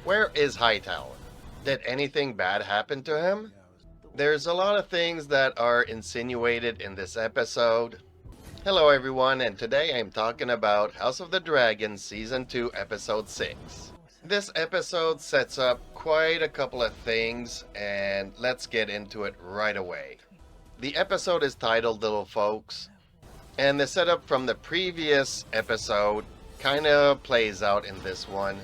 Where is Hightower? Did anything bad happen to him? There's a lot of things that are insinuated in this episode. Hello everyone, and today I'm talking about House of the Dragon Season 2 Episode 6. This episode sets up quite a couple of things, and let's get into it right away. The episode is titled Little Folks, and the setup from the previous episode kind of plays out in this one.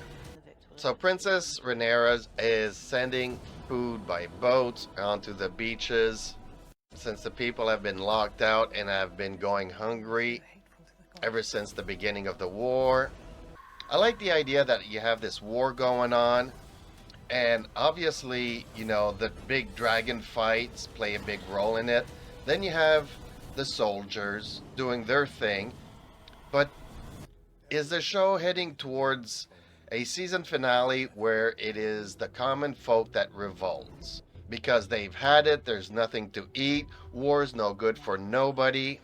So Princess Rhaenyra is sending food by boat onto the beaches since the people have been locked out and have been going hungry ever since the beginning of the war. I like the idea that you have this war going on, and obviously, the big dragon fights play a big role in it. Then you have the soldiers doing their thing, but is the show heading towards a season finale where it is the common folk that revolts? Because they've had it, there's nothing to eat, war's no good for nobody.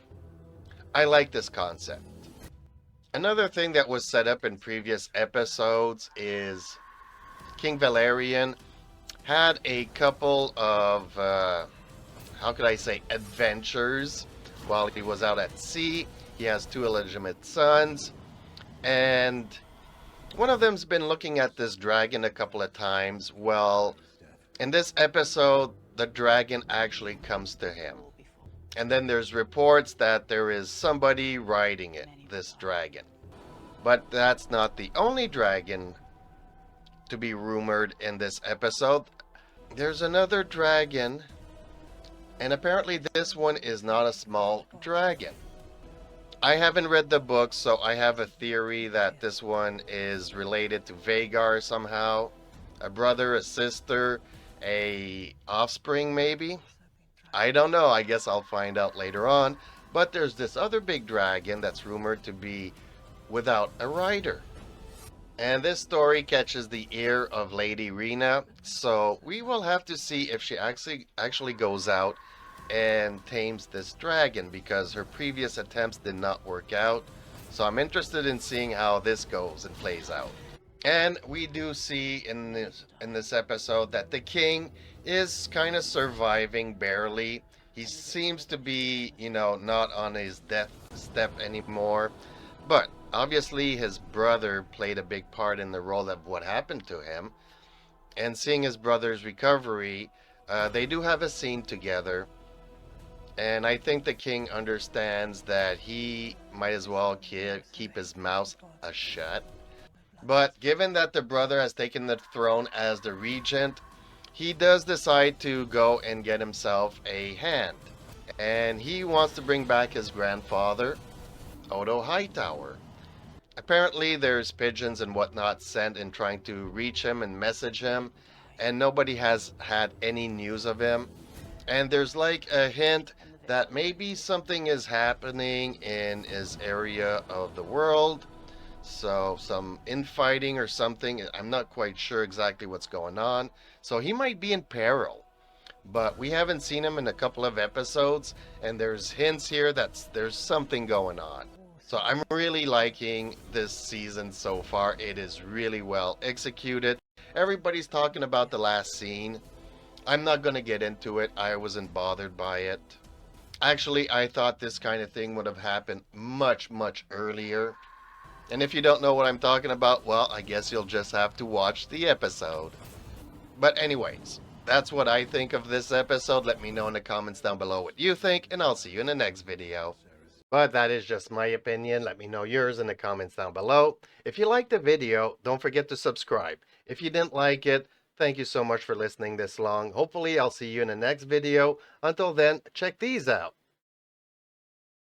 I like this concept. Another thing that was set up in previous episodes is King Valerian had a couple of, adventures while he was out at sea. He has two illegitimate sons, and one of them's been looking at this dragon a couple of times. Well, in this episode, the dragon actually comes to him. And then there's reports that there is somebody riding it, this dragon. But that's not the only dragon to be rumored in this episode. There's another dragon, and apparently this one is not a small dragon. I haven't read the book, so I have a theory that this one is related to Vhagar somehow. A brother, a sister, a offspring maybe? I don't know, I guess I'll find out later on. But there's this other big dragon that's rumored to be without a rider. And this story catches the ear of Lady Rena, so we will have to see if she actually goes out and tames this dragon, because her previous attempts did not work out. So I'm interested in seeing how this goes and plays out. And we do see in this episode that the king is kind of surviving barely. He seems to be, not on his death step anymore. But obviously his brother played a big part in the role of what happened to him. And seeing his brother's recovery, they do have a scene together. And I think the king understands that he might as well keep his mouth shut. But given that the brother has taken the throne as the regent, he does decide to go and get himself a hand. And he wants to bring back his grandfather, Odo Hightower. Apparently there's pigeons and whatnot sent in trying to reach him and message him, and nobody has had any news of him. And there's like a hint that maybe something is happening in his area of the world. So some infighting or something. I'm not quite sure exactly what's going on. So he might be in peril. But we haven't seen him in a couple of episodes, and there's hints here that there's something going on. So I'm really liking this season so far. It is really well executed. Everybody's talking about the last scene. I'm not going to get into it. I wasn't bothered by it. Actually, I thought this kind of thing would have happened much, much earlier. And if you don't know what I'm talking about, well, I guess you'll just have to watch the episode. But anyways, that's what I think of this episode. Let me know in the comments down below what you think, and I'll see you in the next video. But that is just my opinion. Let me know yours in the comments down below. If you liked the video, don't forget to subscribe. If you didn't like it, thank you so much for listening this long. Hopefully, I'll see you in the next video. Until then, check these out.